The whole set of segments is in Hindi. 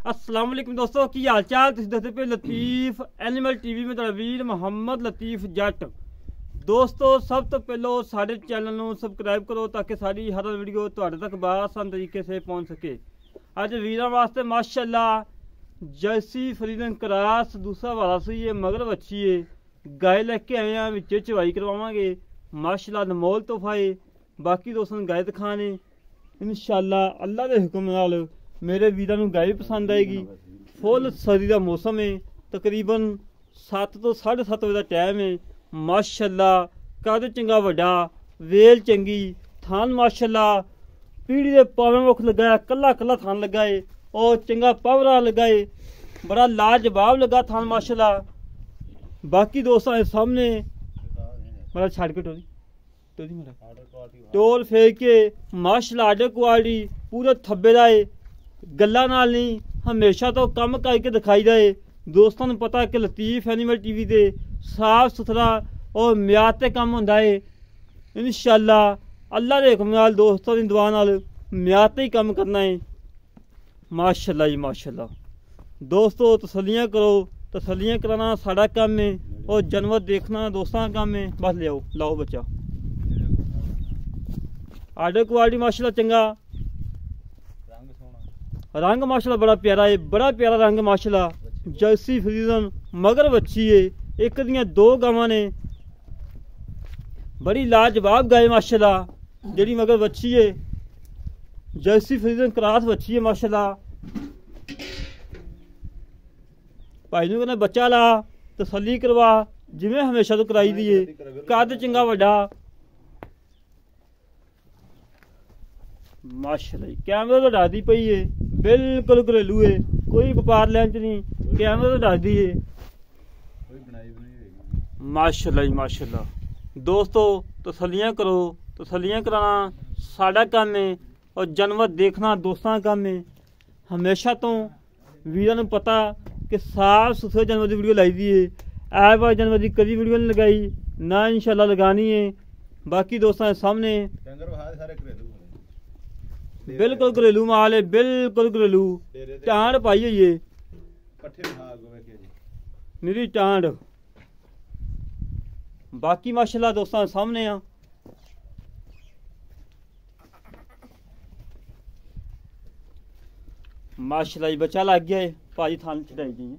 अस्सलाम वालेकुम दोस्तों की हाल चाल। तुम देखते पे लतीफ एनिमल टीवी में तेरा वीर मोहम्मद लतीफ जट। दोस्तों सब तो पहलो साढ़े चैनल को सबसक्राइब करो ताकि सारी हर वीडियो तुहाडे तक बआसान तरीके से पहुँच सके। अज वीर वास्ते माशाअल्लाह जर्सी फरीदन क्रास दूसरा वाला सी है मगर अच्छी है गाय लेके आए हैं विच चवाई करवावांगे। माशाअल्लाह अनमोल तोहफा है। बाकी दोस्तों गाय दिखाने इंशाअल्लाह अल्लाह के हुक्म नाल मेरे वीर को गाय भी पसंद आएगी। फुल सर्दी का मौसम है, तकरीबन 7 तो 7:30 बजे का टाइम है। माशाअल्लाह कद चंगा वड्डा, वेल चंगी, थान माशाअल्लाह पीढ़ी के पावे मुख लगा, कला कला थान लगा है और चंगा पावरा लगा है, बड़ा लाजवाब लगा थान माशाअल्लाह। बाकी दोस्तों सामने बड़ा छाड़ के टोल फेर के माशाअल्लाह आर्डर क्वालिटी पूरे थब्बे का है। गल्ला नाल नहीं हमेशा तो कम करके दिखाई दे। दोस्तों को पता कि लतीफ एनिमल टीवी दे साफ सुथरा और म्यार ते कम होंदा है। इंशाअल्लाह अल्लाह के हुक्म नाल दोस्तों की दुआ नाल म्यार ते ही कम करना है। माशाअल्लाह जी माशाअल्लाह। दोस्तों तसल्लियाँ करो, तसल्लियाँ कराना साड़ा काम है और जानवर देखना दोस्तों का काम है। बस लियाओ लाओ बच्चा। आर्डर क्वालिटी माशाअल्लाह चंगा, रंग माशाअल्लाह बड़ा प्यारा है, बड़ा प्यारा रंग माशाअल्लाह। जर्सी फ्रीजन मगर बच्ची है, एक दियां 2 गावां ने, बड़ी लाजवाब गाय माशाअल्लाह जेड़ी मगर बच्ची है। जर्सी फ्रीजन क्रॉस बच्ची है माशाअल्लाह। भाई नूं कहना बच्चा ला तसल्ली करवा जिवें हमेशा तो कराई दी है। कद चंगा वड्डा माशाअल्लाह। कैमरे तो डादी पई है, बिल्कुल घरेलू है, कोई व्यापार लैन च नहीं, कैमरे तो डादी है माशाअल्लाह जी माशाअल्लाह। दोस्तों तसल्लियाँ करो, तसल्लियाँ कराना साड़ा काम है और जानवर देखना दोस्तों का काम है। हमेशा तो वीरों को पता कि साफ सुथरे जानवर की वीडियो लाई दी है। ऐ बार जानवर की कभी वीडियो नहीं लगाई ना इंशाअल्लाह लगानी है। बाकी दोस्तों सामने बिल्कुल घरेलू माल है, बिल्कुल घरेलू टांड पाई हुई है, मेरी टांड। बाकी माशाअल्लाह दोस्तों सामने आ माशाअल्लाह बच्चा लग गया है। भाजी थान चढ़ाई गई है।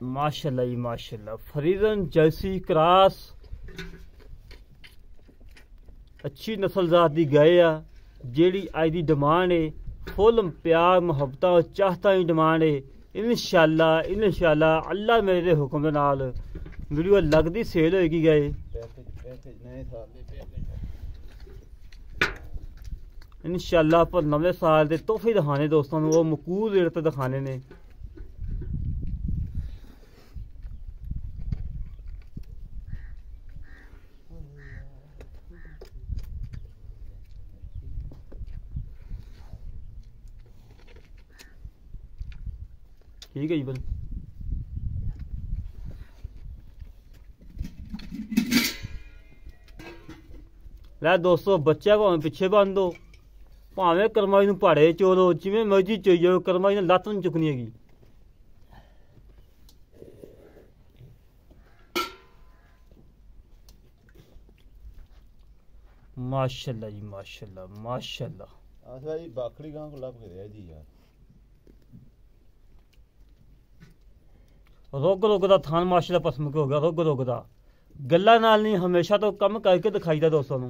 माशाअल्लाह जी माशाअल्लाह। फरीजन जर्सी क्रॉस अच्छी नस्ल जात की गाय आ जेड़ी अज की डिमांड है। फुल प्यार मुहब्बत और चाहता की डिमांड है। इंशाअल्लाह इंशाअल्लाह अल्लाह मेरे हुक्म के नाल वीडियो लगती सेल होएगी गाय। इंशाअल्लाह पर नवे साल के तोहफे दिखाने दोस्तों को, वो मकूल रेट पर दिखाने ने। ठीक है जी बल लै दोस्तों बच्चा भावें पिछे बन दो, भावें करमाई नूं पहाड़े चोलो, जिवें मर्जी चोई जाओ, करमाई ने लत्त नहीं चुकनी हैगी। माशाअल्लाह जी माशाअल्लाह माशाअल्लाह। बाखड़ी गांव को लब के जी यार रोग रोग का थान माशाअल्लाह पसंद के हो गया। रोग रोग का गल्ला नाल नहीं हमेशा तो कम करके दिखाई दा दोस्तों को।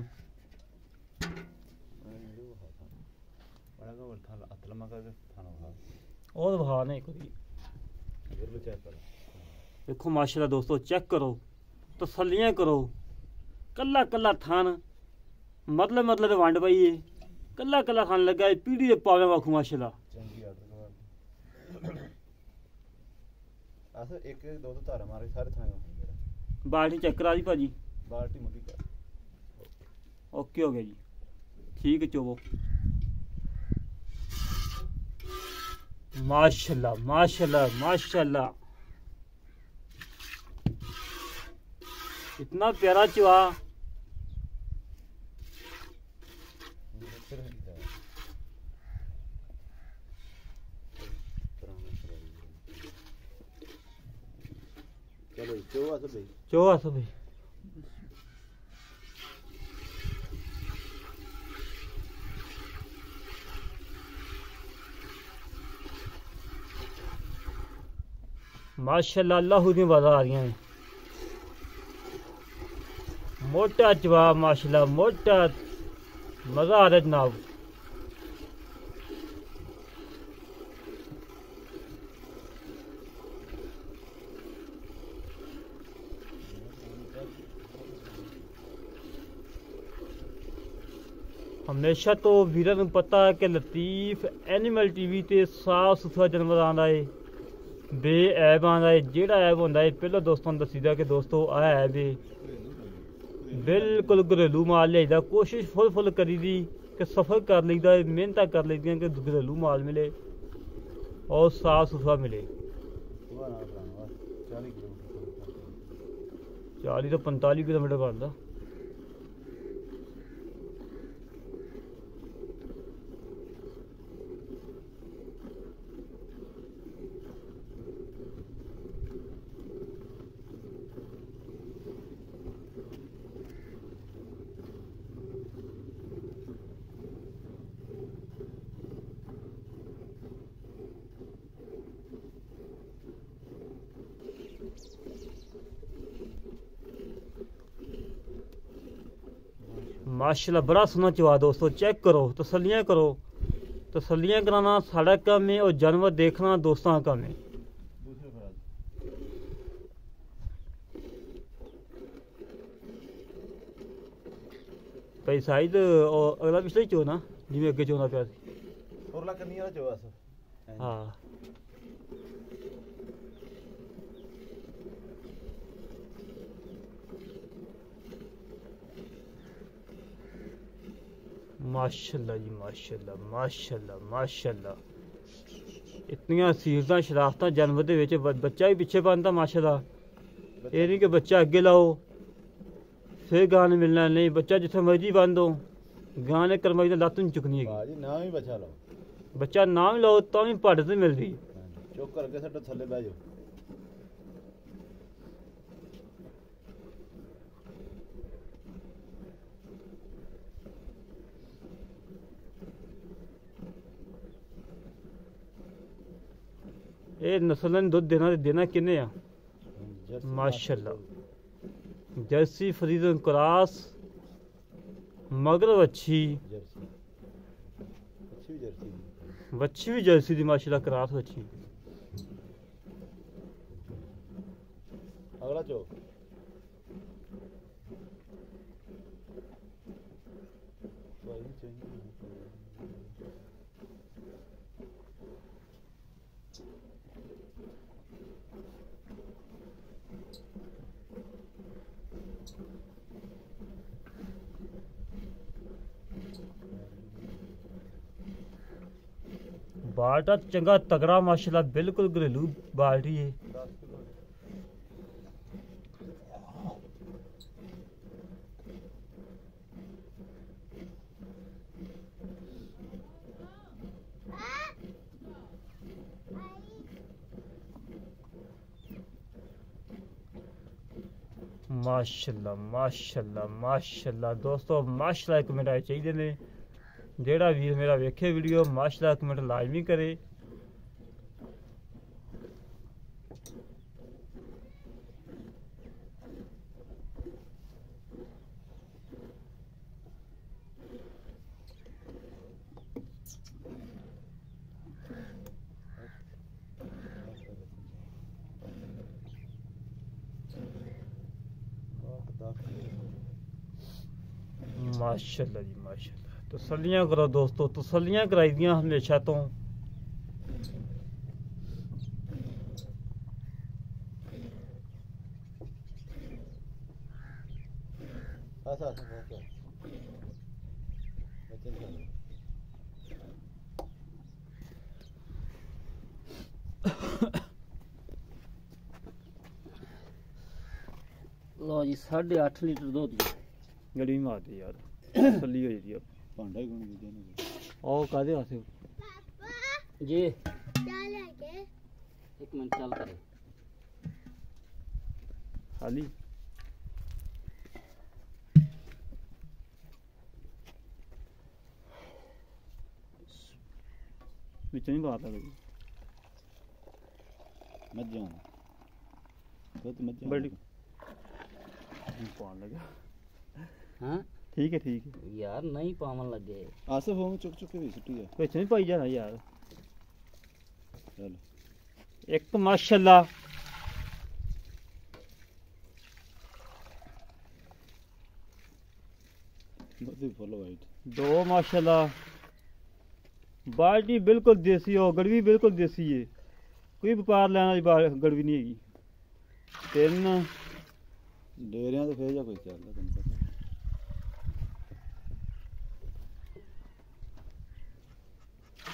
और वहा ने देखो माशाअल्लाह दोस्तों चेक करो, तसल्लियाँ करो। कला कला थान मतलब वंड पई है, कला कला थान लगा है, पीढ़ी के पावे वाखू माशाअल्लाह। एक दो तो धारा मारे सारे थाने बाल्टी चेक करा दी भाजी, बाल्टी मुड़ी कर ओके हो गया जी। ठीक है चोवो माशाअल्लाह माशाअल्लाह माशाअल्लाह। इतना प्यारा चुहा। चलो चोआ सब भाई चुहा सब भाई माशाल्लाह अल्लाह दी आवाज़ आ रही हैं। मोटा जवाब माशाल्लाह मोटा मज़ा आ रहा है जनाब। हमेशा तो वीरां नूं पता है कि लतीफ एनिमल टीवी ते साफ सुथरा जानवर आंदा है, बेऐब आंदा है। जेड़ा ऐब होंदा है पहले दोस्तों नूं दस्सीदा कि दोस्तों आ ऐब है, बिल्कुल घरेलू माल लियाईदा। कोशिश फुल करी दी कि सफ़र कर लईदा है, मेहनत कर लईदियां कि घरेलू माल मिले और साफ सुथरा मिले। 40 तो 45 किलोमीटर बनता। माशाल्लाह बड़ा सोहना चुहा दोस्तों, चेक करो, तसल्लियाँ करो। तसल्लियाँ कराना साड़ा काम है और जानवर देखना दोस्तों का काम है। भाई शायद अगला पिछले चो ना जिमें अगे चोना पिया और ला करनी वाला चोआ सब। हाँ माशाल्लाह जी माशाल्लाह माशाल्लाह माशाल्लाह। इतनियां सीरतां शराफतां जानवर दे विच बच्चा भी पिछे बनता माशाल्लाह। ये नहीं कि बच्चा अगे लाओ फिर गां ने मिलना, नहीं बच्चा जिथे मर्जी बंद हो गां ने करमाई दी लत्त नहीं चुकनी है। भाजी ना ही बचा लो, बच्चा ना भी लाओ तो भी पड़ से मिल रही। चुक करके सटो थल्ले बह जाओ। ये नस्ल ने दुध देना किन्ने आ माशाल्लाह। जर्सी फरीदन क्रॉस मगरब अच्छी बच्ची भी जर्सी दी माशाल्लाह क्रॉस अच्छी। अगला चो बाल्टा चंगा तगड़ा माशाल्लाह, बिल्कुल घरेलू बाल्टी है। माशाल्लाह माशाल्लाह माशाल्लाह दोस्तों माशाल्लाह कमेंट आए चाहिए ने। जेड़ा वीर मेरा वेखे वीडियो माशाल्लाह कमेंट लाजमी करे। माशाल्लाह जी माशाल्लाह। तसल्लियाँ करो दोस्तों, तसल्लियाँ कराई दियां हमेशा तो। लो जी 8.5 लीटर दूध जी गड़ी मारते यार तसल्ली हो जाती है ਭਾਂਡਾ ਹੀ ਗੁਣ ਦਿੱਤੇ ਨੇ और कादे वास्ते जी एक मिनट चल करे खाली ਵਿੱਚ ਨਹੀਂ ਬਾਤ ਆ ਗਈ ਮੱਝਾਂ ਦੁੱਧ ਮੱਝਾਂ बड़ी पान लगा हाँ ठीक है यार नहीं पावन लगे ਆਸਫ ਹੋਂ ਚੁੱਕ ਚੁੱਕ ਕੇ ਵੀ ਸੁੱਟੀ ਆ ਵਿੱਚ ਨਹੀਂ ਪਾਈ ਜਾਣਾ ਯਾਰ ਚੱਲ ਇੱਕ ਮਾਸ਼ਾਅੱਲਾ ਦੁੱਧ ਵੀ ਫੁੱਲ ਵਾਈਟ दो माशाल्लाह बाल्टी बिल्कुल देसी हो गड़वी बिल्कुल देसी है कोई व्यापार लेने वाली गड़वी नहीं हैगी तीन ਡੇਰਿਆਂ ਤੇ ਫੇਰ ਜਾ ਕੋਈ ਚੱਲਦਾ ਤੈਨੂੰ ਪਤਾ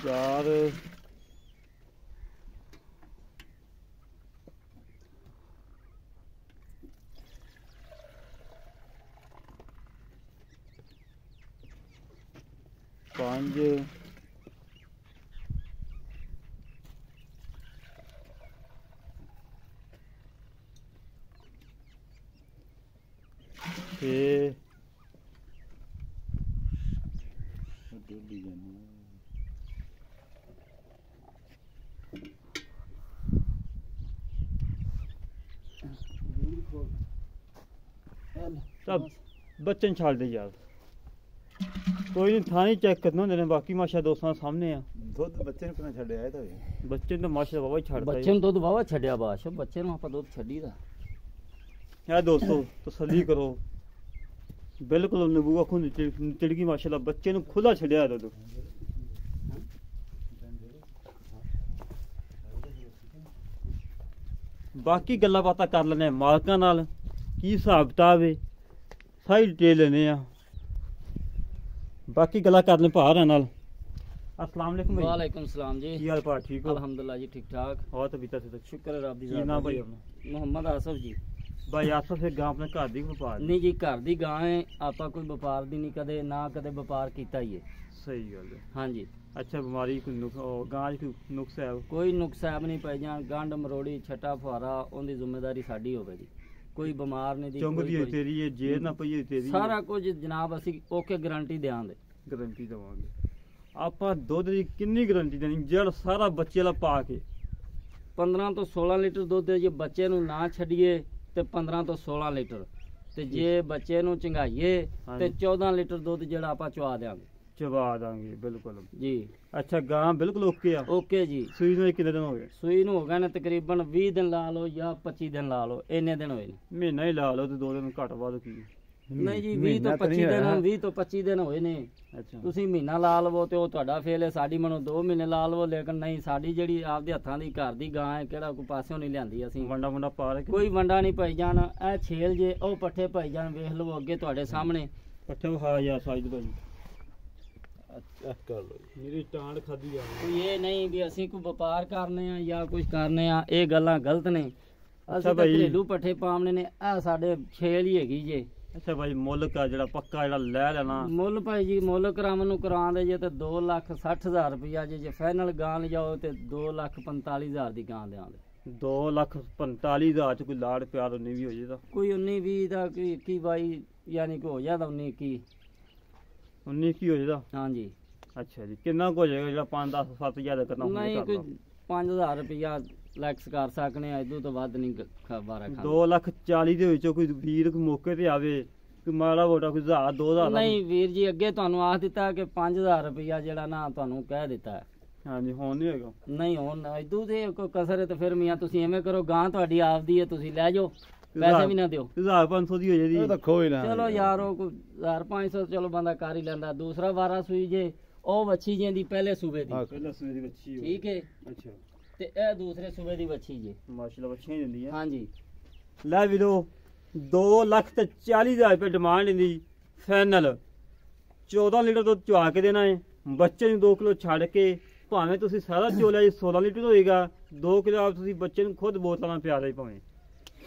चार पांच छे ਡੋਲੀ ਜਾਂਦੀ सब बच्चन छाड़ दे यार कोई नहीं थाने चेक करना होंगे ने बाकी माशा दोस्तों सामने आ ਦੁੱਧ ਬੱਚੇ ਨੂੰ ਕਿਵੇਂ ਛੱਡਿਆ ਇਹ ਤਾਂ ਵੀ बच्चे तो माशा बाबा ही छाड़ता बच्चे ਨੂੰ ਦੁੱਧ ਵਾਵਾ ਛੱਡਿਆ ਬਾਸ਼ ਬੱਚੇ ਨੂੰ ਆਪਾਂ ਦੁੱਧ ਛੱਡੀਦਾ यार दोस्तों तसल्ली करो बिल्कुल नबूआ खुद चिड़की माशाल्लाह बच्चे ਨੂੰ खुला छड़िया दुੱਧ ਬਾਕੀ ਗੱਲਾਂ ਬਾਤਾਂ ਕਰ ਲੈਣੇ ਆ ਮਾਲਕਾਂ ਨਾਲ ਕੀ ਹਿਸਾਬ ਕਿਤਾਬ ਹੈ ਸਾਰੀ ਡਿਟੇਲ ਲੈਣੇ ਆ ਬਾਕੀ ਗੱਲਾਂ ਕਰਨੇ ਭਾਰਾਂ ਨਾਲ अस्सलाम वालेकुम भाई वालेकुम सलाम जी की हाल पा ठीक हो अल्हम्दुलिल्लाह जी ठीक ठाक और तबीयत से तक शुक्र है रब दी की नाम भाई अपना मोहम्मद आसफ जी भाई आसफ से गांव अपने घर दी व्यापार ਨਹੀਂ ਜੀ ਘਰ ਦੀ ਗਾਂ ਹੈ ਆਪਾਂ ਕੋਈ ਵਪਾਰ ਦੀ ਨਹੀਂ ਕਦੇ ਨਾ ਕਦੇ ਵਪਾਰ ਕੀਤਾ ਹੀ ਹੈ सही गल है ਹਾਂਜੀ अच्छा बीमारी कोई गां कोई नुक्स है ਕੋਈ ਨੁਕਸਾਨ ਨਹੀਂ ਪੈ ਜਾਣ ਗੰਢ ਮਰੋੜੀ ਛੱਟਾ ਫੁਆਰਾ ਉਹਦੀ ਜ਼ਿੰਮੇਵਾਰੀ ਸਾਡੀ ਹੋਵੇ ਜੀ ਕੋਈ ਬਿਮਾਰ ਨਹੀਂ ਦੀ ਚੁੰਗ ਦੀ ਹੋਈ ਤੇਰੀ ਹੈ ਜੇ ਨਾ ਪਈ ਹੋਈ ਤੇਰੀ ਸਾਰਾ ਕੁਝ ਜਨਾਬ ਅਸੀਂ ਓਕੇ ਗਾਰੰਟੀ ਦਿਆਂਗੇ ਗਾਰੰਟੀ ਦਵਾਂਗੇ ਆਪਾਂ ਦੁੱਧ ਦੀ ਕਿੰਨੀ ਗਾਰੰਟੀ ਦੇਣੀ ਜਿਹੜਾ ਸਾਰਾ ਬੱਚੇ ਵਾਲਾ ਪਾ ਕੇ 15 ਤੋਂ 16 ਲੀਟਰ ਦੁੱਧ ਜੇ ਬੱਚੇ ਨੂੰ ਨਾ ਛੱਡੀਏ ਤੇ 15 ਤੋਂ 16 ਲੀਟਰ ਤੇ ਜੇ ਬੱਚੇ ਨੂੰ ਚੰਗਾਈਏ ਤੇ 14 ਲੀਟਰ ਦੁੱਧ ਜਿਹੜਾ ਆਪਾਂ ਚਵਾ ਦਿਆਂਗੇ ਚਵਾ ਦਾਂਗੇ ਬਿਲਕੁਲ ਜੀ ਅੱਛਾ ਗਾਂ ਬਿਲਕੁਲ ਓਕੇ ਆ ਓਕੇ ਜੀ ਸੂਈ ਨੂੰ ਕਿੰਨੇ ਦਿਨ ਹੋ ਗਏ ਸੂਈ ਨੂੰ ਹੋ ਗਏ ਨੇ ਤਕਰੀਬਨ 20 ਦਿਨ ਲਾ ਲਓ ਜਾਂ 25 ਦਿਨ ਲਾ ਲਓ ਇੰਨੇ ਦਿਨ ਹੋਏ ਨੇ ਮਹੀਨਾ ਹੀ ਲਾ ਲਓ ਤੇ 2 ਦਿਨ ਘੱਟ ਵੱਧ ਕੀ ਨਹੀਂ ਜੀ 20 ਤੋਂ 25 ਦਿਨ 20 ਤੋਂ 25 ਦਿਨ ਹੋਏ ਨੇ ਅੱਛਾ ਤੁਸੀਂ ਮਹੀਨਾ ਲਾ ਲਵੋ ਤੇ ਉਹ ਤੁਹਾਡਾ ਫੇਲ ਹੈ ਸਾਡੀ ਮਨੋਂ 2 ਮਹੀਨੇ ਲਾ ਲਵੋ ਲੇਕਿਨ ਨਹੀਂ ਸਾਡੀ ਜਿਹੜੀ ਆਪਦੇ ਹੱਥਾਂ ਦੀ ਘਰ ਦੀ ਗਾਂ ਹੈ ਕਿਹੜਾ ਕੋਈ ਪਾਸਿਓਂ ਨਹੀਂ ਲਿਆਂਦੀ ਅਸੀਂ ਵੰਡਾ ਪਾ ਰਹੇ ਕੋਈ ਵੰਡਾ ਨਹੀਂ ਪਾਈ ਜਾਣ ਇਹ ਛੇਲ ਜੇ ਉਹ ਪੱਠੇ ਪਾਈ ਜਾਣ ਵੇਖ ਲਵੋ ਅੱਗੇ ਤੁਹਾਡੇ ਸਾਹਮਣੇ ਪੱਠੇ ਵਿਖਾ ਯਾਰ ਸਾਈਜ਼ ਭਾਈ ਅੱਛਾ ਕਰ ਲੋ ਮੇਰੀ ਟਾਂਡ ਖਾਦੀ ਆ ਕੋਈ ਇਹ ਨਹੀਂ ਵੀ ਅਸੀਂ ਕੋਈ ਵਪਾਰ ਕਰਨੇ ਆ ਜਾਂ ਕੁਝ ਕਰਨੇ ਆ ਇਹ ਗੱਲਾਂ ਗਲਤ ਨੇ ਅਸੀਂ ਤਾਂ ਭਾਈ। ਘਰੇਲੂ ਪੱਠੇ ਪਾਉਣੇ ਨੇ ਇਹ ਸਾਡੇ ਛੇਲ ਹੀ ਹੈਗੀ ਜੇ ਅੱਛਾ ਭਾਈ ਮੁੱਲ ਆ ਜਿਹੜਾ ਪੱਕਾ ਜਿਹੜਾ ਲੈ ਲੈਣਾ ਮੁੱਲ ਭਾਈ ਜੀ ਮੁੱਲ ਕਰਾਉਣ ਨੂੰ ਕਰਾਉਂਦੇ ਜੇ ਤੇ 2,60,000 ਰੁਪਇਆ ਜੇ ਫਾਈਨਲ ਗਾਂ ਲਿਜਾਓ ਤੇ 2,45,000 ਦੀ ਗਾਂ ਦਿਆਂਗੇ 2,45,000 ਚ ਕੋਈ ਲਾੜ ਪਿਆਰ ਨਹੀਂ ਵੀ ਹੋ ਜੇ ਤਾਂ ਕੋਈ 19-20 ਦਾ ਕੋਈ 21-22 ਯਾਨੀ ਕਿ ਹੋ ਜਾਂਦਾ 19-21 19 ਕੀ ਹੋ ਜਾਦਾ ਹਾਂਜੀ ਅੱਛਾ ਜੀ ਕਿੰਨਾ ਕੁ ਹੋ ਜਾਏਗਾ ਜਿਹੜਾ 5-10 7,000 ਦਾ ਕਰਨਾ ਨਹੀਂ ਹੋਵੇ ਕੋਈ 5,000 ਰੁਪਇਆ ਲੈਕਸ ਕਰ ਸਕਨੇ ਆ ਇਦੋਂ ਤੋਂ ਵੱਧ ਨਹੀਂ ਖਬਰ 2,40,000 ਦੇ ਵਿੱਚੋਂ ਕੋਈ ਵੀਰ ਕੋਈ ਮੌਕੇ ਤੇ ਆਵੇ ਕੋਈ ਮਾੜਾ ਮੋਟਾ ਕੋਈ 1,000 2,000 ਨਹੀਂ ਵੀਰ ਜੀ ਅੱਗੇ ਤੁਹਾਨੂੰ ਆਖ ਦਿੱਤਾ ਕਿ 5,000 ਰੁਪਇਆ ਜਿਹੜਾ ਨਾ ਤੁਹਾਨੂੰ ਕਹਿ ਦਿੱਤਾ ਹੈ ਹਾਂਜੀ ਹੁਣ ਨਹੀਂ ਹੋਏਗਾ ਨਹੀਂ ਹੁਣ ਇਦੋਂ ਤੇ ਕੋਈ ਕਸਰ ਹੈ ਤੇ ਫਿਰ ਮੀਆਂ ਤੁਸੀਂ ਐਵੇਂ ਕਰੋ ਗਾਂ ਤੁਹਾਡੀ ਆਪਦੀ ਹੈ ਤੁਸੀਂ ਲੈ ਜਾਓ ਪੈਸੇ ਵੀ ਨਾ ਦਿਓ 1,500 ਦੀ ਹੋ ਇਹ ਜਾਦੀ ਤਾਂ ਖੋ ਹੀ ਨਾ ਚਲੋ ਯਾਰ ਉਹ ਕੋਈ 1,500 ਚਲੋ ਬੰਦਾ ਕਰ ਹੀ ਲੈਂਦਾ ਦੂਸਰਾ ਵਾਰਾ ਸੂਈ ਜੇ ਉਹ ਵੱਛੀ ਜਾਂਦੀ ਪਹਿਲੇ ਸੂਬੇ ਦੀ ਪਹਿਲਾਂ ਸਵੇਰ ਦੀ ਬੱਚੀ ਹੋ ਠੀਕ ਹੈ ਅੱਛਾ ਤੇ ਇਹ ਦੂਸਰੇ ਸੂਬੇ ਦੀ ਵੱਛੀ ਜੇ ਮਾਸ਼ਾਅੱਲਾ ਬੱਚੀਆਂ ਹੀ ਦਿੰਦੀ ਆ ਹਾਂਜੀ ਲੈ ਵੀਰੋ 2,40,000 ਰੁਪਏ ਡਿਮਾਂਡ ਇਹਦੀ ਫਾਈਨਲ 14 ਲੀਟਰ ਦੁੱਧ ਚਵਾ ਕੇ ਦੇਣਾ ਹੈ ਬੱਚੇ ਨੂੰ 2 ਕਿਲੋ ਛੱਡ ਕੇ ਭਾਵੇਂ ਤੁਸੀਂ ਸਾਰਾ ਚੋਲਿਆ ਜੀ 16 ਲੀਟਰ ਹੋਏਗਾ 2 ਕਿਲੋ ਆਪ ਤੁਸੀਂ ਬੱਚੇ ਨੂੰ ਖੁਦ ਬੋਤਲਾਂ ਨਾਲ ਪਿਆ ਦੇ ਭਾਵੇਂ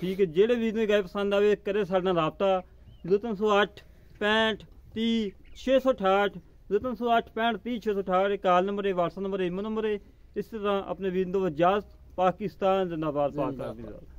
ਠੀਕ ਹੈ। ਜਿਹੜੇ ਵੀਰ ਨੂੰ ਗਾਇ ਪਸੰਦ ਆਵੇ ਕਰੇ ਸਾਡੇ ਨਾਲ ਰਾਬਤਾ 0308 65 30 668 0308 65 30 668 ਕਾਲ ਨੰਬਰ ਹੈ, WhatsApp ਨੰਬਰ ਹੈ, ਈਮੇਲ ਨੰਬਰ ਹੈ। ਇਸ ਤਰ੍ਹਾਂ ਆਪਣੇ ਵੀਰ ਨੂੰ ਇਜਾਜ਼ਤ। ਪਾਕਿਸਤਾਨ ਜ਼ਿੰਦਾਬਾਦ, ਪਾਕਿਸਤਾਨ।